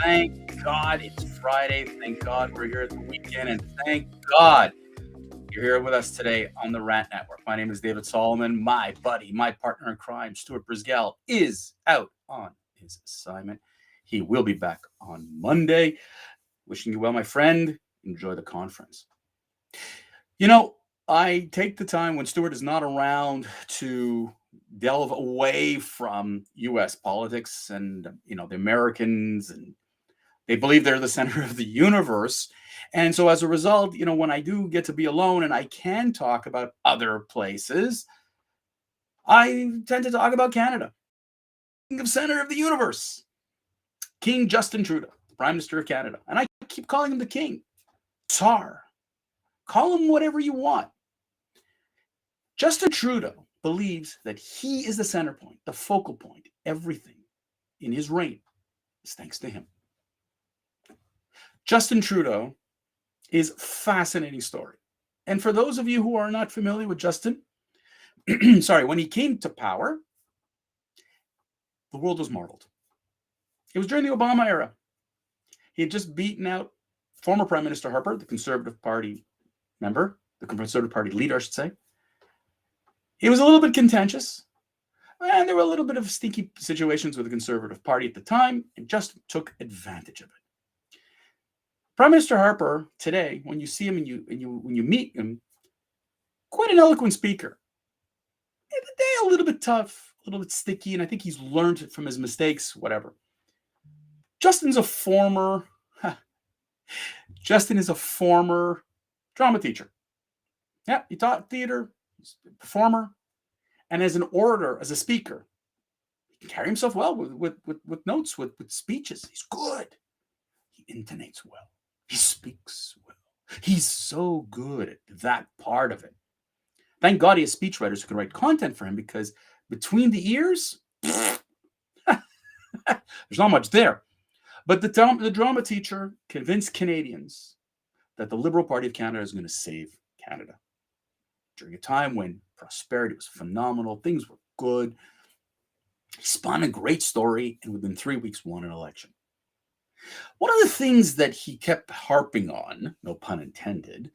Thank God it's Friday. Thank God we're here at the weekend. And thank God you're here with us today on the Rant Network. My name is David Solomon. My buddy, my partner in crime, Stuart Brisgell, is out on his assignment. He will be back on Monday. Wishing you well, my friend. Enjoy the conference. You know, I take the time when Stuart is not around to delve away from U.S. politics and, the Americans, and they believe they're the center of the universe. And so as a result, when I do get to be alone and I can talk about other places, I tend to talk about Canada. King of center of the universe. King Justin Trudeau, Prime Minister of Canada. And I keep calling him the king. Tsar. Call him whatever you want. Justin Trudeau believes that he is the center point, the focal point. Everything in his reign is thanks to him. Justin Trudeau is a fascinating story. And for those of you who are not familiar with Justin, when he came to power, the world was marveled. It was during the Obama era. He had just beaten out former Prime Minister Harper, the Conservative Party member, the Conservative Party leader, I should say. It was a little bit contentious, and there were a little bit of stinky situations with the Conservative Party at the time, and Justin took advantage of it. Prime Minister Harper today, when you see him and when you meet him, quite an eloquent speaker. A little bit tough, a little bit sticky, and I think he's learned from his mistakes, whatever. Justin is a former drama teacher. Yeah, he taught theater, he's a performer, and as an orator, as a speaker, he can carry himself well with notes, with speeches. He's good. He intonates well. He speaks well. He's so good at that part of it. Thank God he has speechwriters who can write content for him, because between the ears, there's not much there. But the drama teacher convinced Canadians that the Liberal Party of Canada is going to save Canada. During a time when prosperity was phenomenal, things were good. He spun a great story, and within 3 weeks won an election. One of the things that he kept harping on, no pun intended,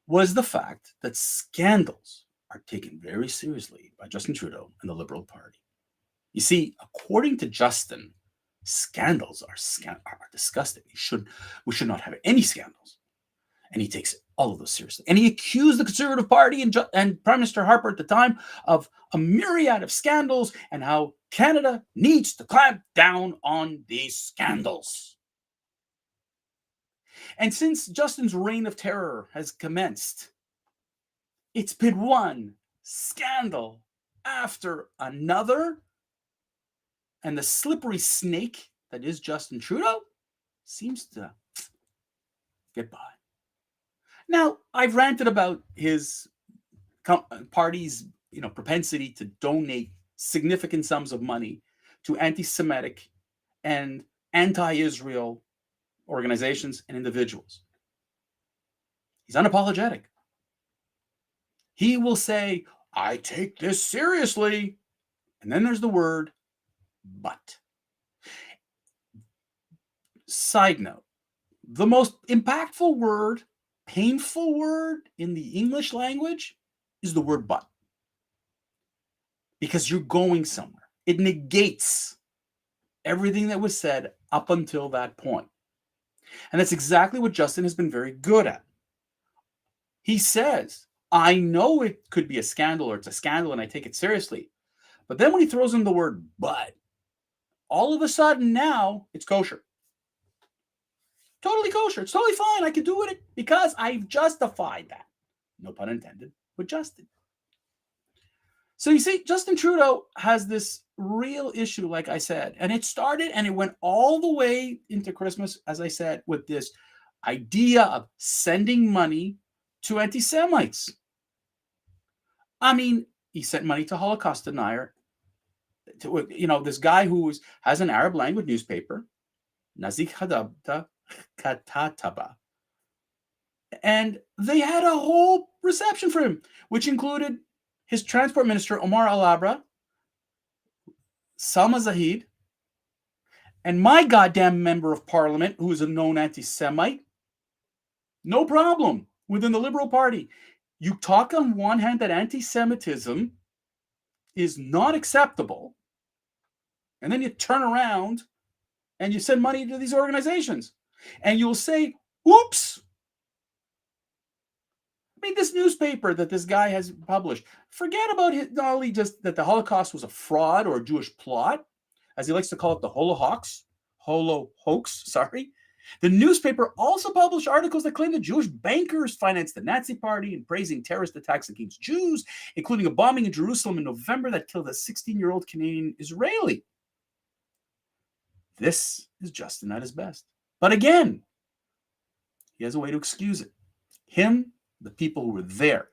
was the fact that scandals are taken very seriously by Justin Trudeau and the Liberal Party. You see, according to Justin, scandals are disgusting. We should not have any scandals. And he takes all of those seriously. And he accused the Conservative Party and Prime Minister Harper at the time of a myriad of scandals and how Canada needs to clamp down on these scandals. And since Justin's reign of terror has commenced, it's been one scandal after another. And the slippery snake that is Justin Trudeau seems to get by. Now, I've ranted about his party's propensity to donate significant sums of money to anti-Semitic and anti-Israel organizations and individuals. He's unapologetic. He will say, I take this seriously. And then there's the word, but. Side note, the most impactful word, painful word in the English language is the word but. Because you're going somewhere. It negates everything that was said up until that point. And that's exactly what Justin has been very good at. He says, I know it could be a scandal, or it's a scandal and I take it seriously. But then when he throws in the word but, all of a sudden now it's kosher. Totally kosher. It's totally fine. I can do it because I've justified that. No pun intended, with Justin. So you see, Justin Trudeau has this real issue, like I said, and it started and it went all the way into Christmas, as I said, with this idea of sending money to anti-Semites. I mean, he sent money to Holocaust denier, to, this guy who has an Arab language newspaper, Nazik Katataba. And they had a whole reception for him, which included his transport minister, Omar Alabra, Salma Zahid, And my goddamn member of parliament, who is a known anti-Semite, no problem within the Liberal Party. You talk on one hand that anti-Semitism is not acceptable, and then you turn around and you send money to these organizations. And you'll say, oops. I mean, this newspaper that this guy has published, forget about it, not only just that the Holocaust was a fraud or a Jewish plot, as he likes to call it, the Holo hoax, sorry. The newspaper also published articles that claim that Jewish bankers financed the Nazi Party and praising terrorist attacks against Jews, including a bombing in Jerusalem in November that killed a 16-year-old Canadian Israeli. This is Justin at his best. But again, he has a way to excuse it. Him, the people who were there.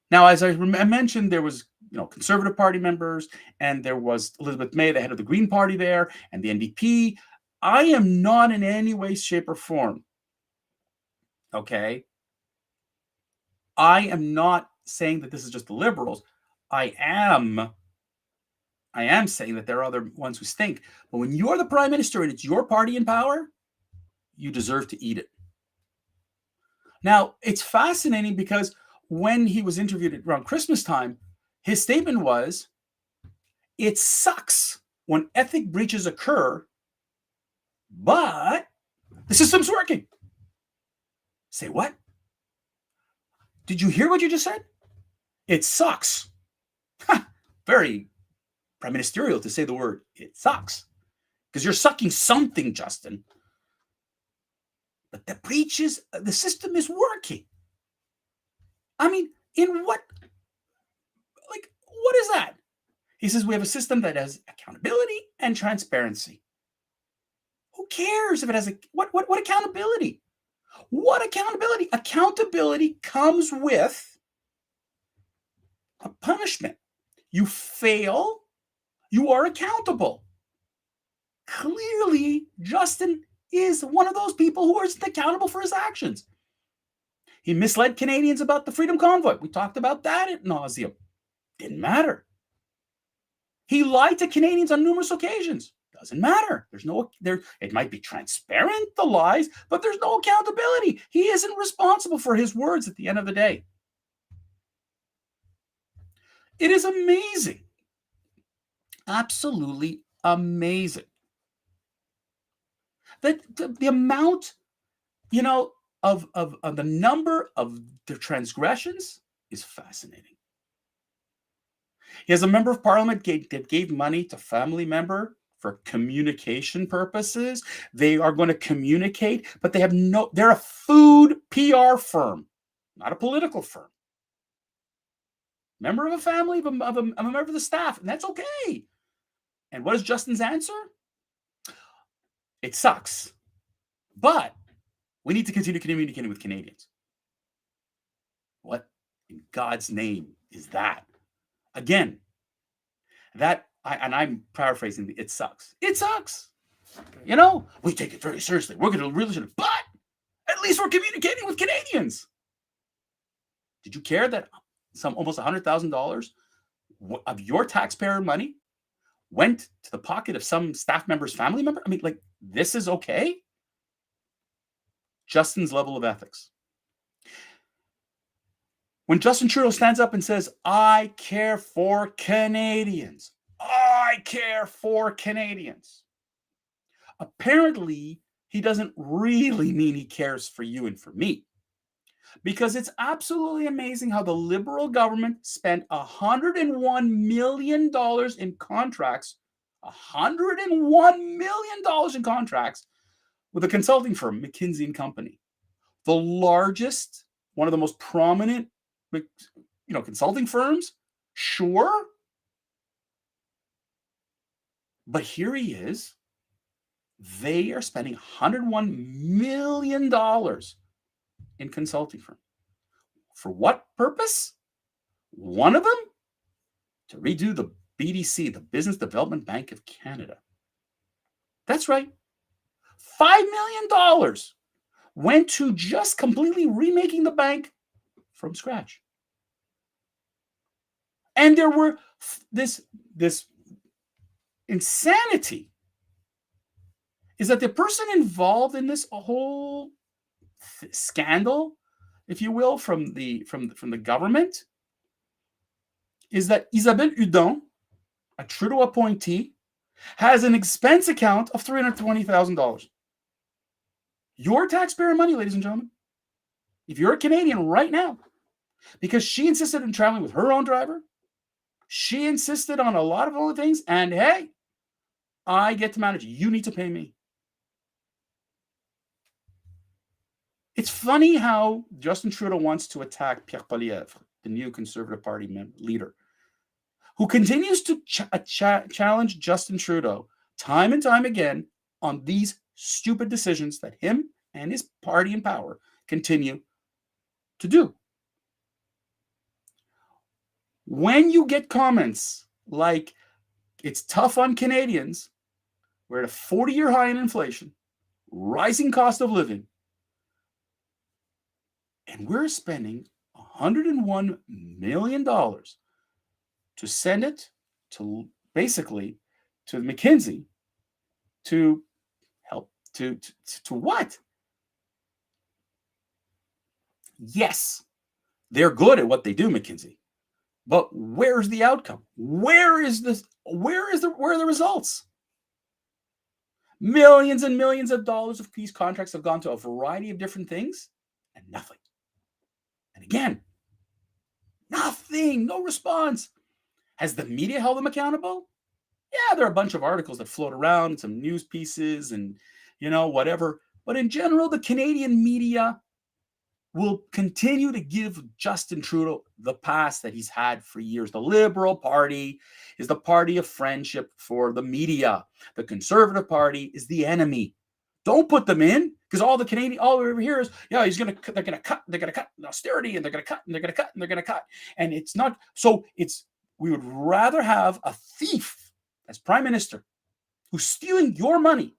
Now, as I mentioned, there was Conservative Party members, and there was Elizabeth May, the head of the Green Party there, and the NDP. I am not in any way, shape, or form, okay? I am not saying that this is just the Liberals. I am saying that there are other ones who stink. But when you're the Prime Minister and it's your party in power, you deserve to eat it. Now, it's fascinating because when he was interviewed around Christmas time, his statement was, it sucks when ethic breaches occur, but the system's working. Say what? Did you hear what you just said? It sucks. Very prime ministerial to say the word, it sucks. Because you're sucking something, Justin. But the breaches, the system is working. I mean, in what is that? He says we have a system that has accountability and transparency. Who cares if it has what accountability? What accountability? Accountability comes with a punishment. You fail, you are accountable. Clearly, Justin is one of those people who isn't accountable for his actions. He misled Canadians about the Freedom Convoy. We talked about that ad nauseum. Didn't matter. He lied to Canadians on numerous occasions. Doesn't matter. It might be transparent, the lies, but there's no accountability. He isn't responsible for his words at the end of the day. It is amazing. Absolutely amazing. That the amount, of the number of the transgressions is fascinating. He has a member of parliament that gave money to family member for communication purposes. They are going to communicate, but they're a food PR firm, not a political firm. Member of a family, of a member of the staff, and that's okay. And what is Justin's answer? It sucks, but we need to continue communicating with Canadians. What in God's name is that? Again, I'm paraphrasing, it sucks. It sucks. We take it very seriously. We're going to really, but at least we're communicating with Canadians. Did you care that almost $100,000 of your taxpayer money went to the pocket of some staff member's family member? I mean, this is okay? Justin's level of ethics. When Justin Trudeau stands up and says, I care for Canadians. I care for Canadians. Apparently, he doesn't really mean he cares for you and for me. Because it's absolutely amazing how the Liberal government spent $101 million in contracts, $101 million in contracts with a consulting firm, McKinsey & Company. The largest, one of the most prominent consulting firms, sure. But here he is. They are spending $101 million in consulting firm. For what purpose? One of them, to redo the BDC, the Business Development Bank of Canada. That's right. $5 million went to just completely remaking the bank from scratch. And there were this insanity is that the person involved in this whole scandal, if you will, from the government, is that Isabelle Hudon, a Trudeau appointee, has an expense account of $320,000. Your taxpayer money, ladies and gentlemen. If you're a Canadian right now, because she insisted on traveling with her own driver, she insisted on a lot of other things, and hey, I get to manage. You need to pay me. It's funny how Justin Trudeau wants to attack Pierre Poilievre, the new Conservative Party leader, who continues to challenge Justin Trudeau time and time again on these stupid decisions that him and his party in power continue to do. When you get comments like, it's tough on Canadians, we're at a 40-year high in inflation, rising cost of living, and we're spending $101 million to send it to basically to McKinsey to help to what? Yes, they're good at what they do, McKinsey. But where's the outcome? Where are the results? Millions and millions of dollars of these contracts have gone to a variety of different things and nothing. And again, nothing, no response. Has the media held them accountable? Yeah, there are a bunch of articles that float around, some news pieces and, whatever. But in general, the Canadian media will continue to give Justin Trudeau the pass that he's had for years. The Liberal Party is the party of friendship for the media. The Conservative Party is the enemy. Don't put them in, because all over here is, they're going to cut austerity, and they're going to cut, and they're going to cut, and they're going to cut. And it's not, so we would rather have a thief as prime minister who's stealing your money,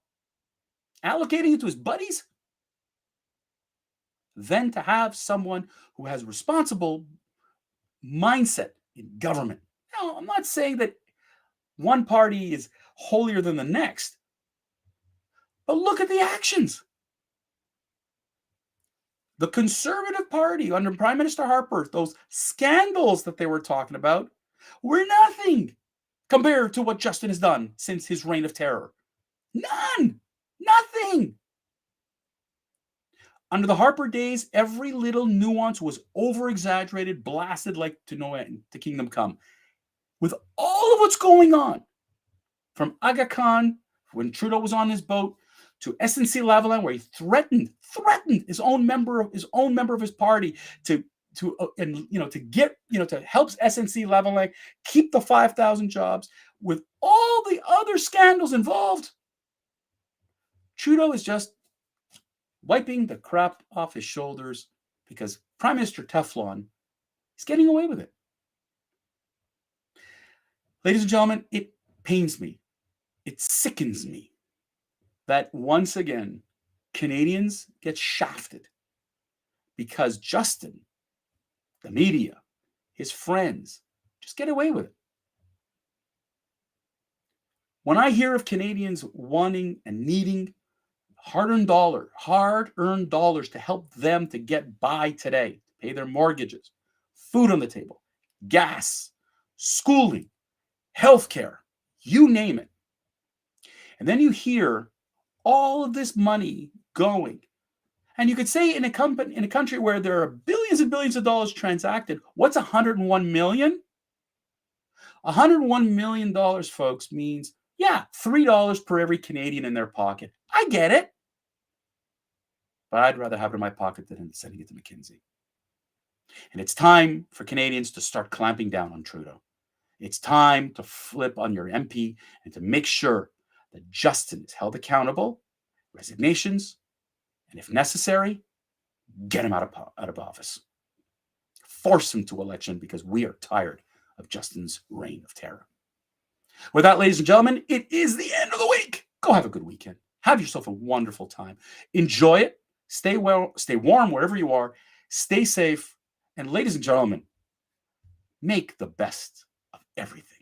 allocating it to his buddies, than to have someone who has responsible mindset in government. Now, I'm not saying that one party is holier than the next, but look at the actions. The Conservative Party under Prime Minister Harper, those scandals that they were talking about were nothing compared to what Justin has done since his reign of terror. None. Nothing. Under the Harper days, every little nuance was over-exaggerated, blasted like to no end, to kingdom come. With all of what's going on, from Aga Khan, when Trudeau was on his boat, to SNC-Lavalin, where he threatened his own member of his party to help SNC-Lavalin keep the 5,000 jobs. With all the other scandals involved, Trudeau is just wiping the crap off his shoulders because Prime Minister Teflon is getting away with it. Ladies and gentlemen, it pains me. It sickens me that once again, Canadians get shafted because Justin, the media, his friends, just get away with it. When I hear of Canadians wanting and needing hard-earned dollars to help them to get by today, pay their mortgages, food on the table, gas, schooling, healthcare, you name it. And then you hear all of this money going. And you could say in a country where there are billions and billions of dollars transacted, what's $101 million? $101 million, folks, means, $3 per every Canadian in their pocket. I get it. But I'd rather have it in my pocket than sending it to McKinsey. And it's time for Canadians to start clamping down on Trudeau. It's time to flip on your MP and to make sure that Justin is held accountable, resignations, and if necessary, get him out of office. Force him to election because we are tired of Justin's reign of terror. With that, ladies and gentlemen, it is the end of the week. Go have a good weekend. Have yourself a wonderful time. Enjoy it. Stay warm wherever you are. Stay safe. And ladies and gentlemen, make the best of everything.